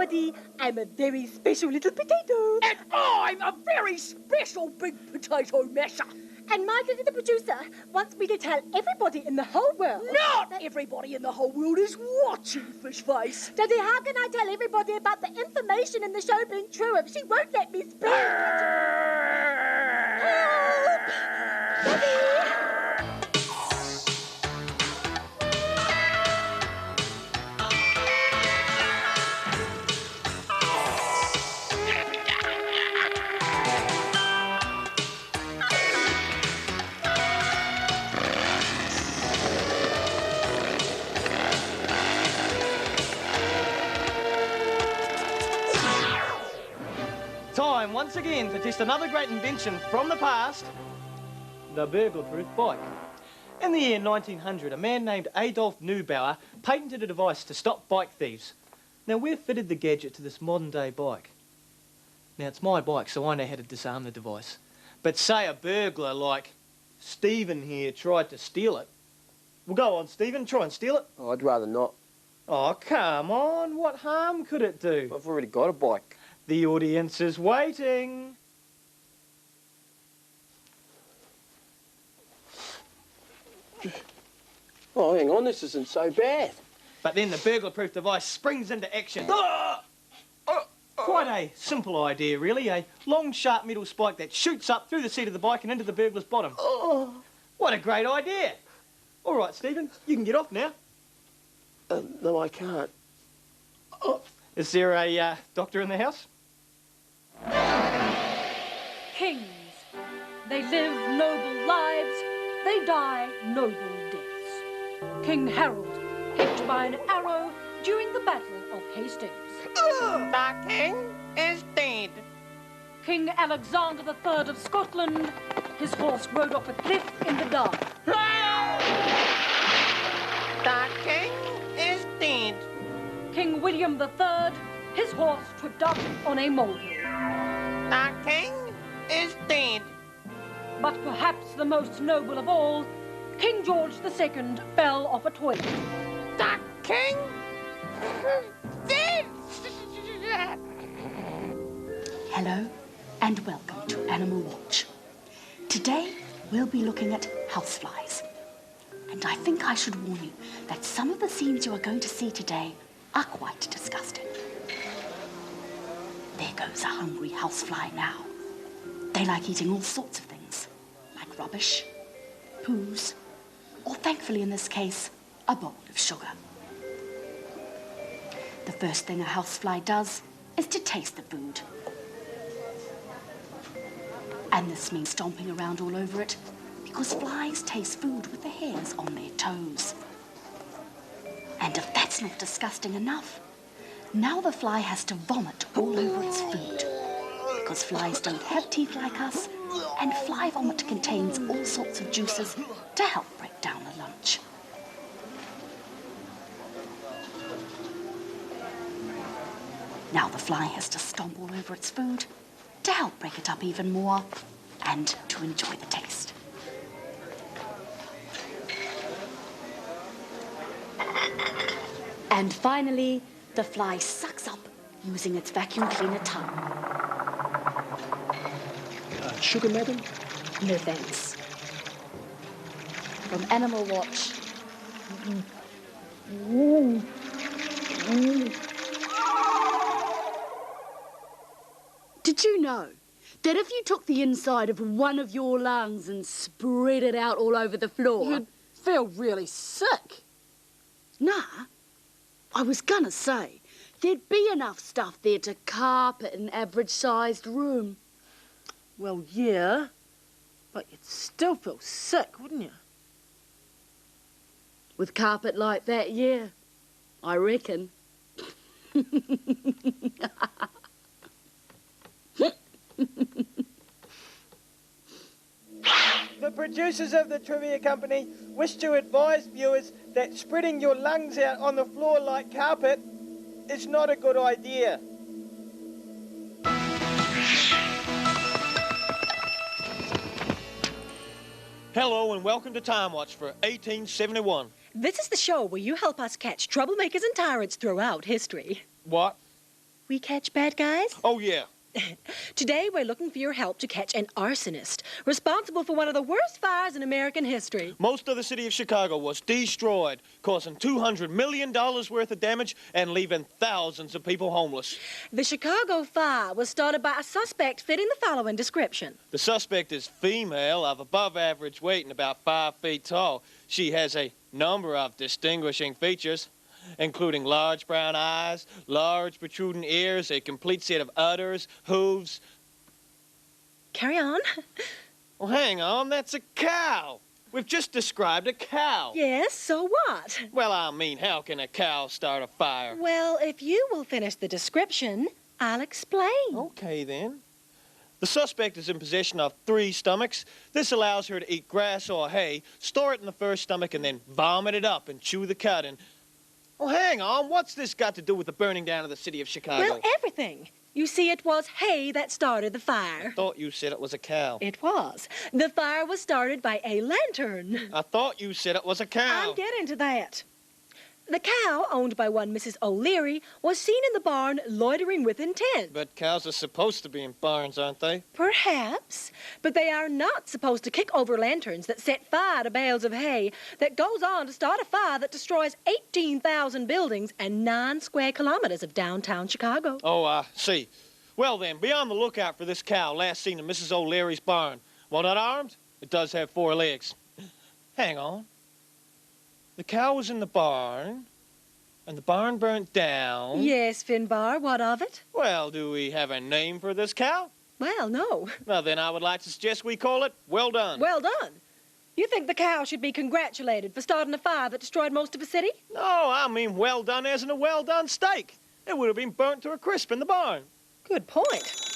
everybody. I'm a very special little potato. And I'm a very special big potato masher. And Margaret, the producer, wants me to tell everybody in the whole world... Not everybody in the whole world is watching Fish Face. Daddy, how can I tell everybody about the information in the show being true if she won't let me speak? Help! Daddy! Time once again for just another great invention from the past, the burglar-proof bike. In the year 1900, a man named Adolf Neubauer patented a device to stop bike thieves. Now, we've fitted the gadget to this modern-day bike. Now, it's my bike, so I know how to disarm the device. But say a burglar like Stephen here tried to steal it. Well, go on, Stephen, try and steal it. Oh, I'd rather not. Oh, come on, what harm could it do? I've already got a bike. The audience is waiting. Oh, hang on, this isn't so bad. But then the burglar-proof device springs into action. Quite a simple idea, really. A long, sharp metal spike that shoots up through the seat of the bike and into the burglar's bottom. What a great idea. All right, Stephen, you can get off now. No, I can't. Is there a doctor in the house? Kings. They live noble lives, they die noble deaths. King Harold, hit by an arrow during the Battle of Hastings. The king is dead. King Alexander III of Scotland, his horse rode off a cliff in the dark. The king is dead. King William III, his horse tripped up on a molehill. The king is dead. But perhaps the most noble of all, King George II fell off a toilet. The king dead. Hello and welcome to Animal Watch. Today we'll be looking at houseflies. And I think I should warn you that some of the scenes you are going to see today are quite disgusting. There goes a hungry housefly now. They like eating all sorts of things, like rubbish, poos, or thankfully in this case, a bowl of sugar. The first thing a housefly does is to taste the food. And this means stomping around all over it, because flies taste food with the hairs on their toes. And if that's not disgusting enough, now the fly has to vomit all over its food, because flies don't have teeth like us, and fly vomit contains all sorts of juices to help break down the lunch. Now the fly has to stomp all over its food to help break it up even more and to enjoy the taste. And finally, the fly sucks up using its vacuum cleaner tongue. Sugar, madam? No thanks. From Animal Watch. Did you know that if you took the inside of one of your lungs and spread it out all over the floor... You'd feel really sick. Nah, I was gonna say, there'd be enough stuff there to carpet an average-sized room. Well, yeah, but you'd still feel sick, wouldn't you? With carpet like that, yeah, I reckon. The producers of the Trivia Company wish to advise viewers that spreading your lungs out on the floor like carpet is not a good idea. Hello and welcome to Time Watch for 1871. This is the show where you help us catch troublemakers and tyrants throughout history. What? We catch bad guys? Oh, yeah. Today we're looking for your help to catch an arsonist responsible for one of the worst fires in American history. Most of the city of Chicago was destroyed, causing $200 million worth of damage and leaving thousands of people homeless. The Chicago fire was started by a suspect fitting the following description. The suspect is female, of above average weight and about 5 feet tall. She has a number of distinguishing features, including large brown eyes, large protruding ears, a complete set of udders, hooves. Carry on. Well, hang on, that's a cow. We've just described a cow. Yes, so what? Well, I mean, how can a cow start a fire? Well, if you will finish the description, I'll explain. Okay, then. The suspect is in possession of 3 stomachs. This allows her to eat grass or hay, store it in the first stomach, and then vomit it up and chew the cud. And well, hang on. What's this got to do with the burning down of the city of Chicago? Well, everything. You see, it was hay that started the fire. I thought you said it was a cow. It was. The fire was started by a lantern. I thought you said it was a cow. I'll get into that. The cow, owned by one Mrs. O'Leary, was seen in the barn loitering with intent. But cows are supposed to be in barns, aren't they? Perhaps, but they are not supposed to kick over lanterns that set fire to bales of hay that goes on to start a fire that destroys 18,000 buildings and 9 square kilometers of downtown Chicago. Oh, I see. Well, then, be on the lookout for this cow last seen in Mrs. O'Leary's barn. While not armed, it does have 4 legs. Hang on. The cow was in the barn, and the barn burnt down. Yes, Finbar, what of it? Well, do we have a name for this cow? Well, no. Well, then I would like to suggest we call it Well Done. Well done. You think the cow should be congratulated for starting a fire that destroyed most of a city? No, I mean well done as in a well-done steak. It would have been burnt to a crisp in the barn. Good point.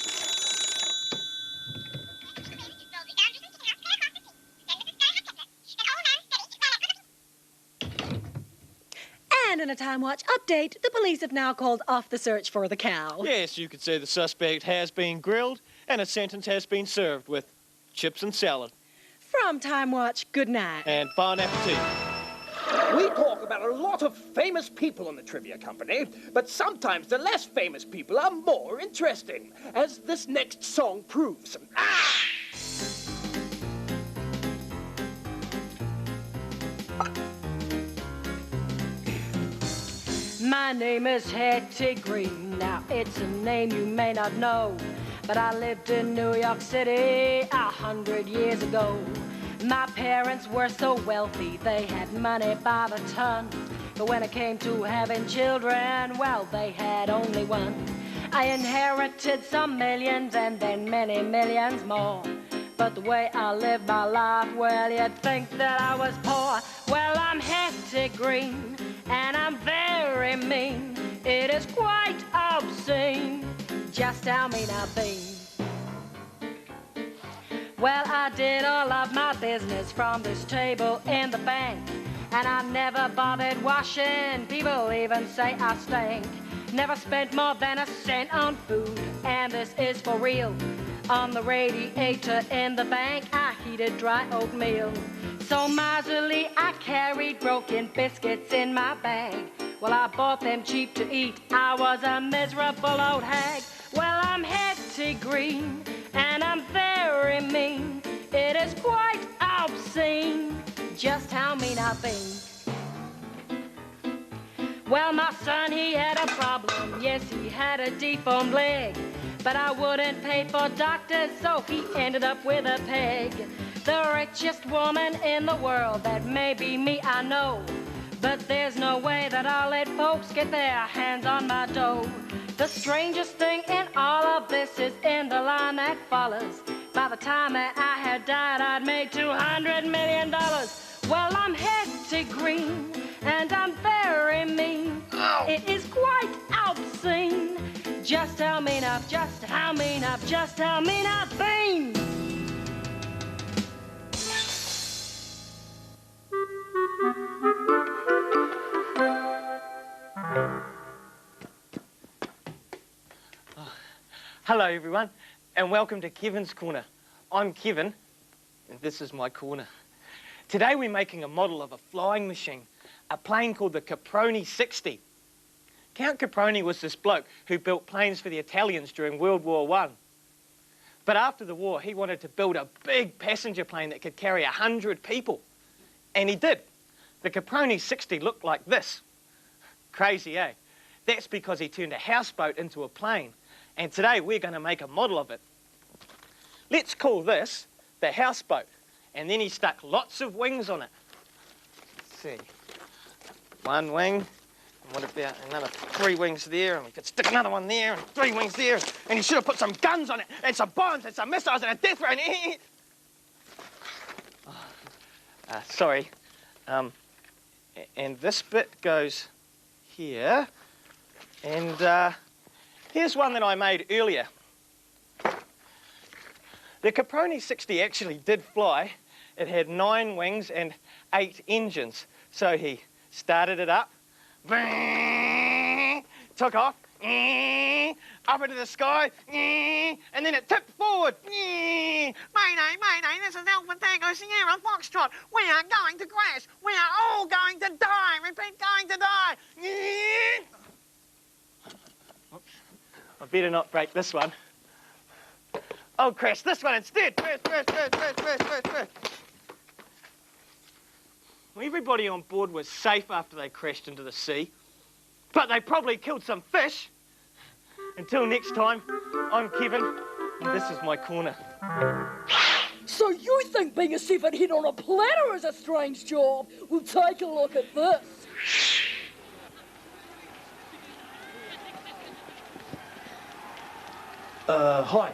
And in a Time Watch update, the police have now called off the search for the cow. Yes, you could say the suspect has been grilled and a sentence has been served with chips and salad. From Time Watch, good night. And bon appetit. We talk about a lot of famous people in the Trivia Company, but sometimes the less famous people are more interesting, as this next song proves. My name is Hetty Green. Now, it's a name you may not know, but I lived in New York City 100 years ago. My parents were so wealthy, they had money by the ton. But when it came to having children, well, they had only one. I inherited some millions and then many millions more. But the way I lived my life, well, you'd think that I was poor. Well, I'm Hetty Green, and I'm very mean. It is quite obscene just how mean I've been. Well, I did all of my business from this table in the bank, and I never bothered washing. People even say I stink. Never spent more than a cent on food, and this is for real. On the radiator in the bank, I heated dry oatmeal. So miserly, I carried broken biscuits in my bag. Well, I bought them cheap to eat. I was a miserable old hag. Well, I'm Hetty Green, and I'm very mean. It is quite obscene just how mean I've been. Well, my son, he had a problem. Yes, he had a deformed leg. But I wouldn't pay for doctors, so he ended up with a peg. The richest woman in the world, that may be me, I know. But there's no way that I'll let folks get their hands on my dough. The strangest thing in all of this is in the line that follows. By the time that I had died, I'd made $200 million. Well, I'm Hetty Green, and I'm very mean. Ow. It is quite obscene just how mean I've, just how mean I've, just how mean I've been. Hello, everyone, and welcome to Kevin's Corner. I'm Kevin, and this is my corner. Today we're making a model of a flying machine, a plane called the Caproni 60. Count Caproni was this bloke who built planes for the Italians during World War I. But after the war, he wanted to build a big passenger plane that could carry 100 people. And he did. The Caproni 60 looked like this. Crazy, eh? That's because he turned a houseboat into a plane. And today we're going to make a model of it. Let's call this the houseboat. And then he stuck lots of wings on it. Let's see. One wing. And what about another 3 wings there? And we could stick another one there and 3 wings there. And he should have put some guns on it and some bombs and some missiles and a death ray. Sorry. And this bit goes here. And here's one that I made earlier. The Caproni 60 actually did fly. It had 9 wings and 8 engines. So he started it up, took off, up into the sky, and then it tipped forward. Mayday, mayday, this is Alpha Tango Sierra Foxtrot. We are going to crash. We are all going to die. Repeat, going to die. Oops. I better not break this one. I'll crash this one instead. First. Well, everybody on board was safe after they crashed into the sea, but they probably killed some fish. Until next time, I'm Kevin, and this is my corner. So you think being a 7-head on a platter is a strange job? Well, take a look at this. Hi.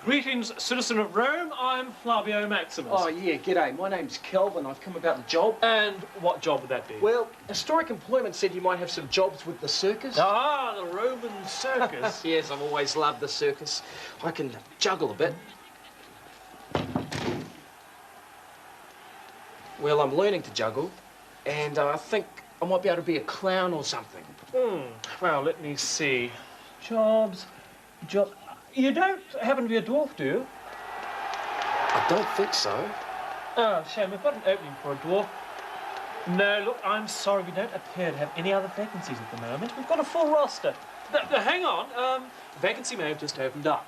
Greetings, citizen of Rome. I'm Flavio Maximus. Oh, yeah, g'day. My name's Kelvin. I've come about a job. And what job would that be? Well, Historic Employment said you might have some jobs with the circus. Ah, the Roman circus. Yes, I've always loved the circus. I can juggle a bit. Well, I'm learning to juggle, and I think I might be able to be a clown or something. Well, let me see. Jobs. You don't happen to be a dwarf, do you? I don't think so. Oh, shame. We've got an opening for a dwarf. No, look, I'm sorry. We don't appear to have any other vacancies at the moment. We've got a full roster. Hang on. Vacancy may have just opened up.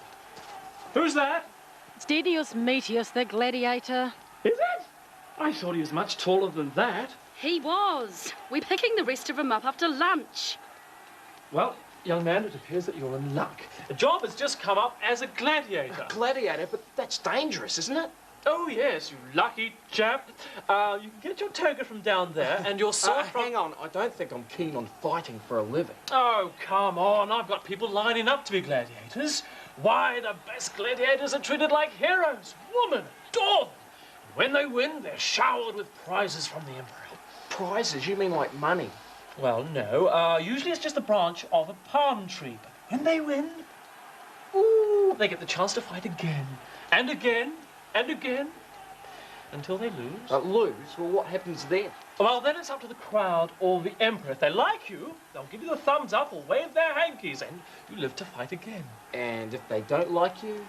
Who's that? It's Dedius Metius, the gladiator. Is it? I thought he was much taller than that. He was. We're picking the rest of him up after lunch. Well, young man, it appears that you're in luck. A job has just come up as a gladiator. A gladiator? But that's dangerous, isn't it? Oh, yes, you lucky chap. You can get your toga from down there and your sword from... Hang on, I don't think I'm keen on fighting for a living. Oh, come on. I've got people lining up to be gladiators. Why, the best gladiators are treated like heroes. Women adore them. And when they win, they're showered with prizes from the emperor. Prizes? You mean like money? Well, no. Usually it's just a branch of a palm tree. But when they win, ooh, they get the chance to fight again. And again. And again. Until they lose. Lose? Well, what happens then? Well, then it's up to the crowd or the emperor. If they like you, they'll give you the thumbs up or wave their hankies, and you live to fight again. And if they don't like you?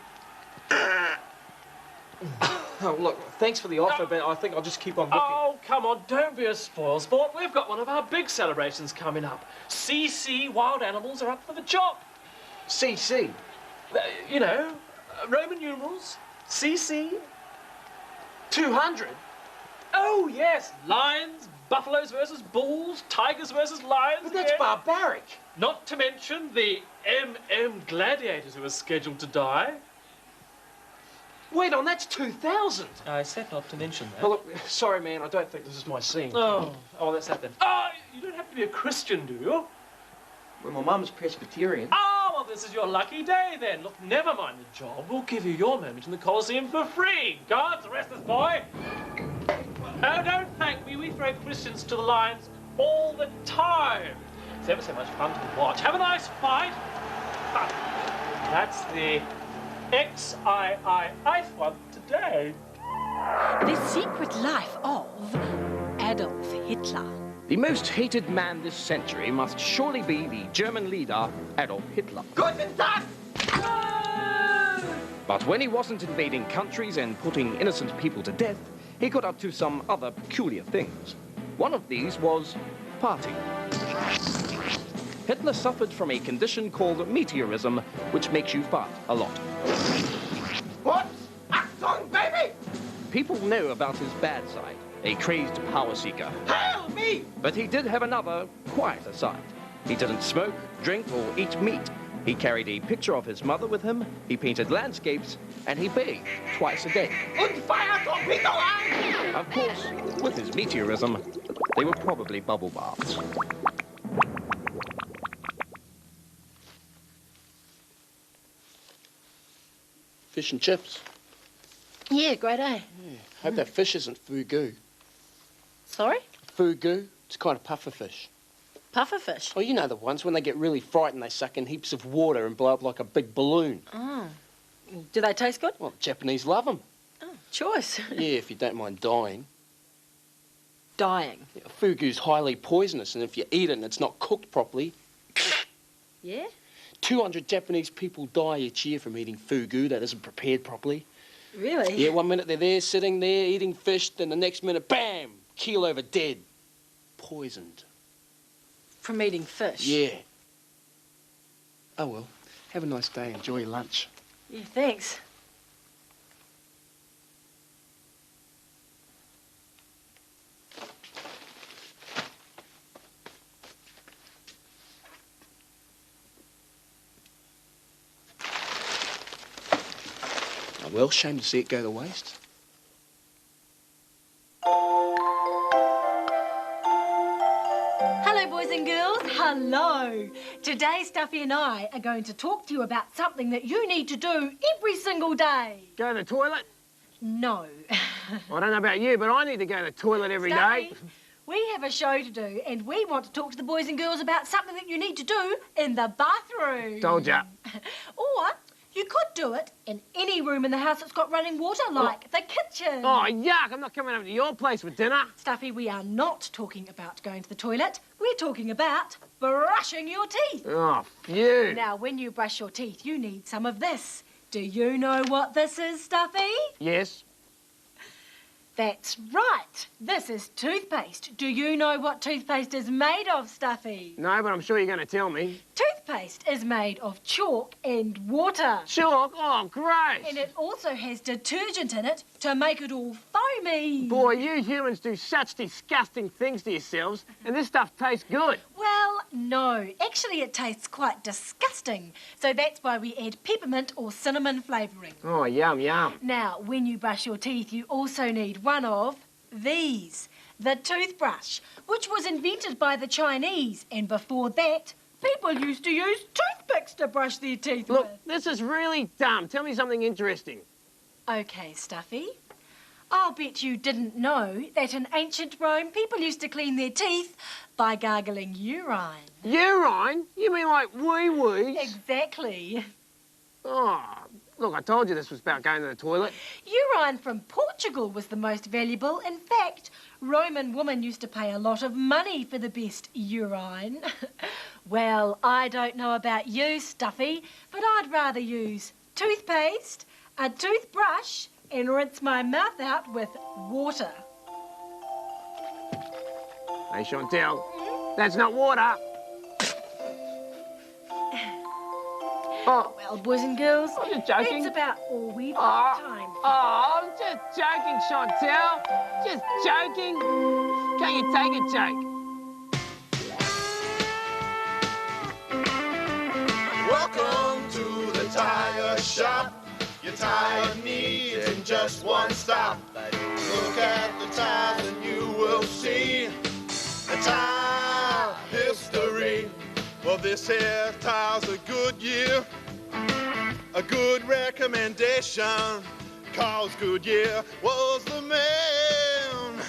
Oh, look, thanks for the offer, but I think I'll just keep on looking. Oh, come on, don't be a spoilsport. We've got one of our big celebrations coming up. CC Wild Animals are up for the job. CC? You know, Roman numerals. CC. 200? Oh, yes. Lions, buffaloes versus bulls, tigers versus lions. But that's barbaric. Not to mention the MM gladiators who are scheduled to die. Wait on, that's 2,000. I said not to mention that. Well, look, sorry, man, I don't think this is my scene. Oh, that's that then. You don't have to be a Christian, do you? Well, my mum's Presbyterian. Oh, well, this is your lucky day, then. Look, never mind the job. We'll give you your moment in the Colosseum for free. Guards, arrest this boy. Oh, don't thank me. We throw Christians to the lions all the time. It's ever so much fun to watch. Have a nice fight. That's the XII one today. The Secret Life of Adolf Hitler. The most hated man this century must surely be the German leader, Adolf Hitler. Guten Tag! But when he wasn't invading countries and putting innocent people to death, he got up to some other peculiar things. One of these was partying. Hitler suffered from a condition called meteorism, which makes you fart a lot. What? Achtung, baby! People know about his bad side, a crazed power seeker. Help me! But he did have another, quieter side. He didn't smoke, drink, or eat meat. He carried a picture of his mother with him, he painted landscapes, and he bathed twice a day. Und fire torpedo! Of course, with his meteorism, they were probably bubble baths. Fish and chips. Yeah, great, eh? Yeah. Hope that fish isn't fugu. Sorry? Fugu? It's a kind of puffer fish. Puffer fish? Oh, you know the ones when they get really frightened, they suck in heaps of water and blow up like a big balloon. Oh. Do they taste good? Well, the Japanese love them. Oh, choice. Yeah, if you don't mind dying. Dying? Yeah, fugu's highly poisonous, and if you eat it and it's not cooked properly... Yeah? 200 Japanese people die each year from eating fugu that isn't prepared properly. Really? Yeah, one minute they're there, sitting there, eating fish, then the next minute, bam! Keel over dead. Poisoned. From eating fish? Yeah. Oh, well. Have a nice day. Enjoy your lunch. Yeah, thanks. Oh, well, shame to see it go to waste. Hello, boys and girls. Hello. Today, Stuffy and I are going to talk to you about something that you need to do every single day. Go to the toilet? No. I don't know about you, but I need to go to the toilet every day. Stuffy, we have a show to do, and we want to talk to the boys and girls about something that you need to do in the bathroom. Told ya. Or you could do it in any room in the house that's got running water, like the kitchen. Oh, yuck. I'm not coming over to your place for dinner. Stuffy, we are not talking about going to the toilet. We're talking about brushing your teeth. Oh, phew. Now, when you brush your teeth, you need some of this. Do you know what this is, Stuffy? Yes. That's right. This is toothpaste. Do you know what toothpaste is made of, Stuffy? No, but I'm sure you're going to tell me. Toothpaste is made of chalk and water. Chalk? Oh, gross. And it also has detergent in it to make it all foamy. Boy, you humans do such disgusting things to yourselves, and this stuff tastes good. Well, no. Actually, it tastes quite disgusting. So that's why we add peppermint or cinnamon flavouring. Oh, yum, yum. Now, when you brush your teeth, you also need one of these. The toothbrush, which was invented by the Chinese. And before that, people used to use toothpicks to brush their teeth Look, with. this is really dumb. Tell me something interesting. OK, Stuffy. I'll bet you didn't know that in ancient Rome, people used to clean their teeth by gargling urine. Urine? You mean like wee-wees? Exactly. Oh, look, I told you this was about going to the toilet. Urine from Portugal was the most valuable. In fact, Roman women used to pay a lot of money for the best urine. Well, I don't know about you, Stuffy, but I'd rather use toothpaste, a toothbrush, and rinse my mouth out with water. Hey, Chantel, that's not water. Oh, well, boys and girls, I'm just joking. That's about all we've got time for. Oh, I'm just joking, Chantel. Just joking. Can't you take a joke? Welcome to the tire shop. Your tire needs just one stop. Look at the tires and you will see a tire history. Well, this here tire's a Goodyear, a good recommendation, 'cause Goodyear was the man,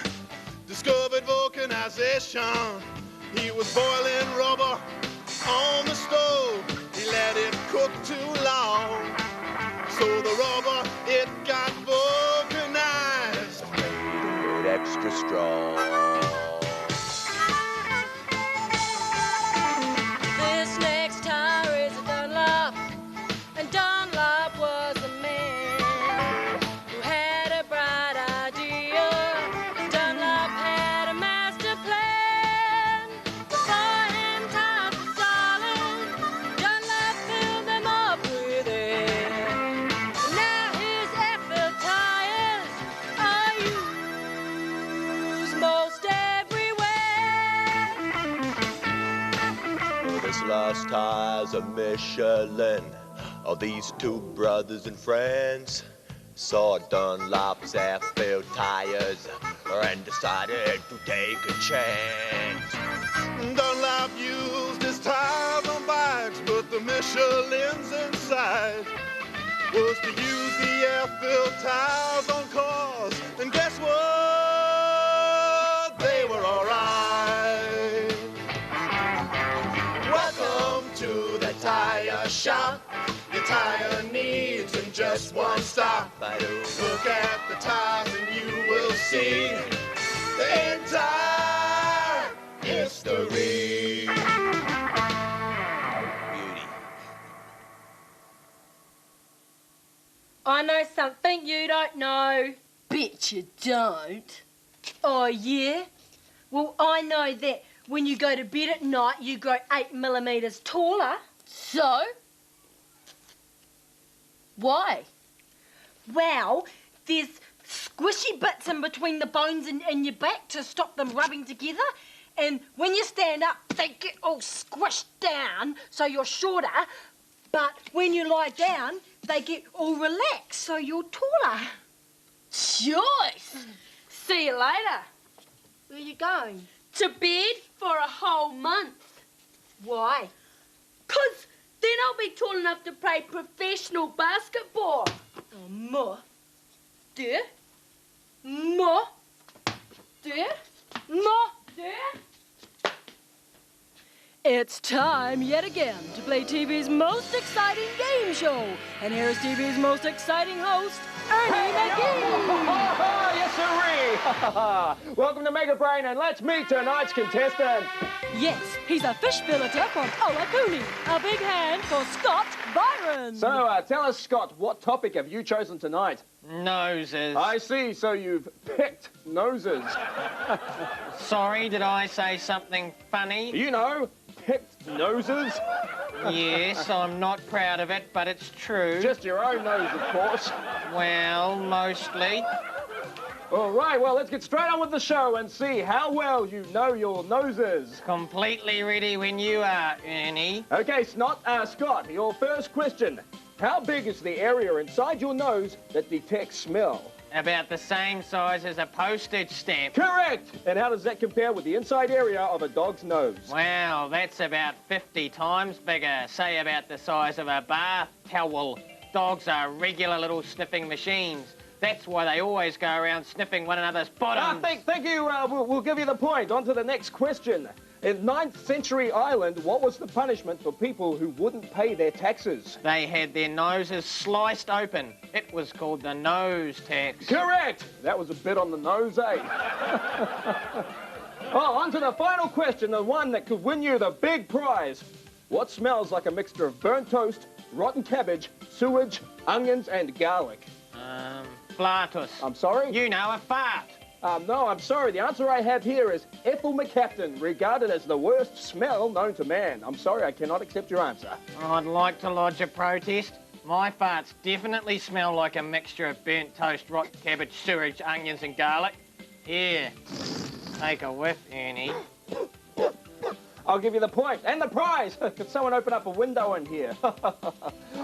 discovered vulcanization. He was boiling rubber on the stove, he let it cook too long, so the rubber, it got vulcanized, made it extra strong. This next tire is a Dunlop, and Dunlop was a man who had a bright idea. Dunlop had a master plan. Before him priceless tires of Michelin. All these two brothers and friends saw Dunlop's airfield tires and decided to take a chance. Dunlop used his tires on bikes, but the Michelin's inside was to use the airfield tires on cars. And guess what? They were alright. Welcome to the tire shop. Your tire needs in just one stop. Look at the tires and you will see the entire history. I know something you don't know. Bet you don't. Oh, yeah? Well, I know that when you go to bed at night, you grow 8 millimetres taller. So? Why? Well, there's squishy bits in between the bones in your back to stop them rubbing together. And when you stand up, they get all squished down, so you're shorter. But when you lie down, they get all relaxed, so you're taller. Choice! See you later. Where you going? To bed for a whole month. Why? 'Cause then I'll be tall enough to play professional basketball. Oh, ma. Dear? Ma? Dear? Ma? Dear? It's time yet again to play TV's most exciting game show. And here's TV's most exciting host, Ernie McGee. Yes, sirree! Welcome to Mega Brain, and let's meet tonight's contestant. Yes, he's a fish filleter from Owakuni. A big hand for Scott Byron. So, tell us, Scott, what topic have you chosen tonight? Noses. I see, so you've picked noses. Sorry, did I say something funny? You know, picked noses. Yes, I'm not proud of it, but it's true. Just your own nose, of course. Well, mostly. All right, well, let's get straight on with the show and see how well you know your noses. Completely ready when you are, Ernie. Okay, Scott, your first question. How big is the area inside your nose that detects smell? About the same size as a postage stamp. Correct! And how does that compare with the inside area of a dog's nose? Well, that's about 50 times bigger. Say about the size of a bath towel. Dogs are regular little sniffing machines. That's why they always go around sniffing one another's bottoms. Thank you. We'll give you the point. On to the next question. In 9th century Ireland, what was the punishment for people who wouldn't pay their taxes? They had their noses sliced open. It was called the nose tax. Correct! That was a bit on the nose, eh? On to the final question, the one that could win you the big prize. What smells like a mixture of burnt toast, rotten cabbage, sewage, onions, and garlic? Flatus. I'm sorry? You know, a fart. No, I'm sorry. The answer I have here is Ethel McCafton, regarded as the worst smell known to man. I'm sorry, I cannot accept your answer. I'd like to lodge a protest. My farts definitely smell like a mixture of burnt toast, rotten cabbage, sewage, onions and garlic. Here, take a whiff, Ernie. I'll give you the point and the prize. Could someone open up a window in here? Oh,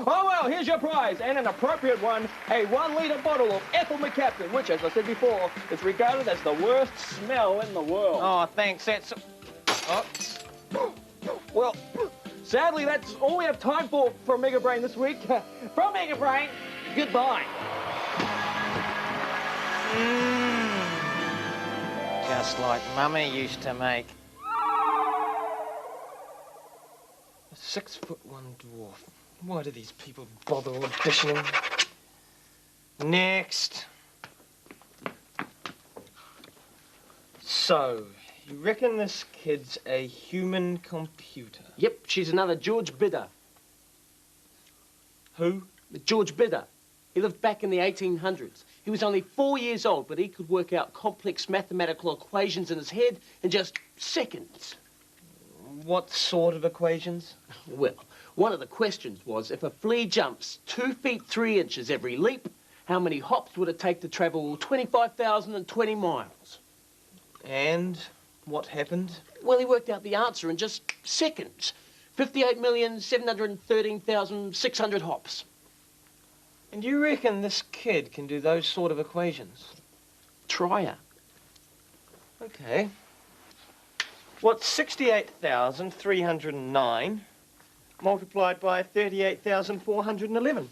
well, here's your prize, and an appropriate one, a 1-litre bottle of Ethel McCafton, which, as I said before, is regarded as the worst smell in the world. Oh, thanks. That's... Oh. Well, sadly, that's all we have time for from Mega Brain this week. From Mega Brain, goodbye. Just like Mummy used to make. A 6'1" dwarf. Why do these people bother auditioning? Next. So, you reckon this kid's a human computer? Yep, she's another George Bidder. Who? George Bidder. He lived back in the 1800s. He was only 4 years old, but he could work out complex mathematical equations in his head in just seconds. What sort of equations? Well, one of the questions was, if a flea jumps 2 feet 3 inches every leap, how many hops would it take to travel 25,020 miles? And what happened? Well, he worked out the answer in just seconds. 58,713,600 hops. And you reckon this kid can do those sort of equations? Try her. Okay. What's 68,309 multiplied by 38,411?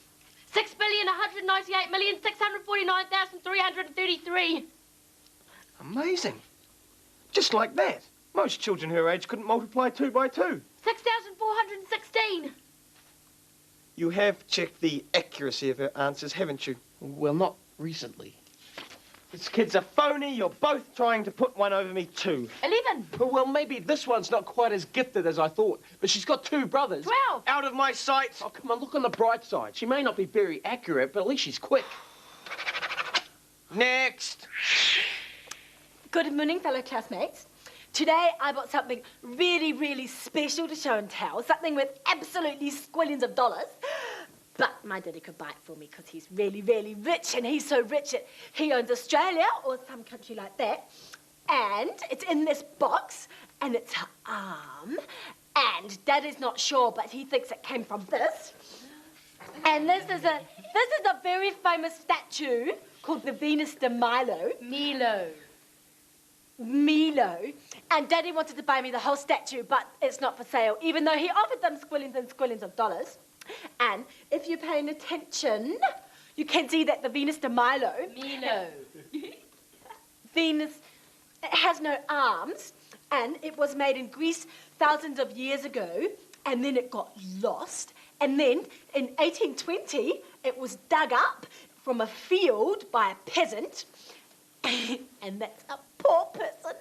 6,198,649,333. Amazing. Just like that. Most children her age couldn't multiply 2 by 2. 6,416. You have checked the accuracy of her answers, haven't you? Well, not recently. This kid's a phony. You're both trying to put one over me too. 11. Well, maybe this one's not quite as gifted as I thought, but she's got 2 brothers. 12. Out of my sight. Oh, come on, look on the bright side. She may not be very accurate, but at least she's quick. Next. Good morning, fellow classmates. Today I bought something really, really special to show and tell. Something with absolutely squillions of dollars. But my daddy could buy it for me because he's really, really rich, and he's so rich that he owns Australia or some country like that. And it's in this box, and it's her arm. And Daddy's not sure, but he thinks it came from this. And this is a very famous statue called the Venus de Milo. Milo. And Daddy wanted to buy me the whole statue, but it's not for sale, even though he offered them squillions and squillions of dollars. And if you're paying attention, you can see that the Venus de Milo... Venus, it has no arms, and it was made in Greece thousands of years ago, and then it got lost. And then, in 1820, it was dug up from a field by a peasant, and that's a poor person.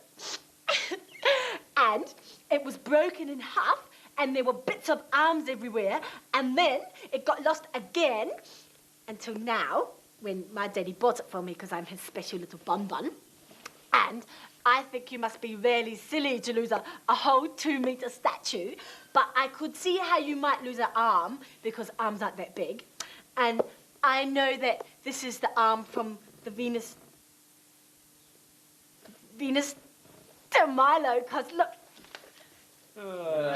And it was broken in half, and there were bits of arms everywhere, and then it got lost again until now, when my daddy bought it for me because I'm his special little bun-bun. And I think you must be really silly to lose a whole 2-metre statue, but I could see how you might lose an arm because arms aren't that big. And I know that this is the arm from the Venus de Milo, because look. Well,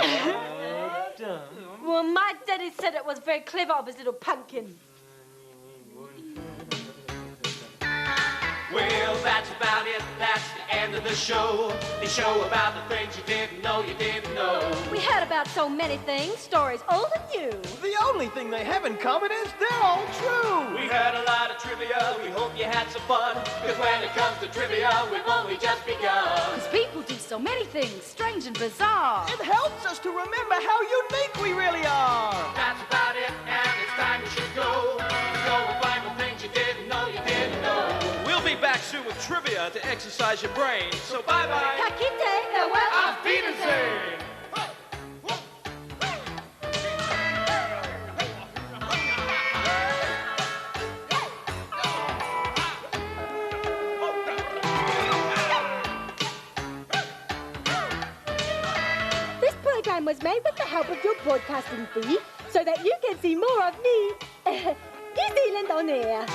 my daddy said it was very clever of his little pumpkin. Well, that's about it. That's the end of the show. The show about the things you didn't know you didn't know. We heard about so many things, stories old and new. The only thing they have in common is they're all true. We had a lot of trivia. We hope you had some fun. Because when it comes to trivia, we've only just begun. Because people do so many things, strange and bizarre. It helps us to remember how unique we really are. That's about it, and it's time you should go. Go and find the things you didn't know you didn't know. We'll be back soon with trivia to exercise your brain. So bye-bye. Kakite, well, Auf Wiedersehen. This program was made with the help of your broadcasting fee so that you can see more of me. New Zealand on air.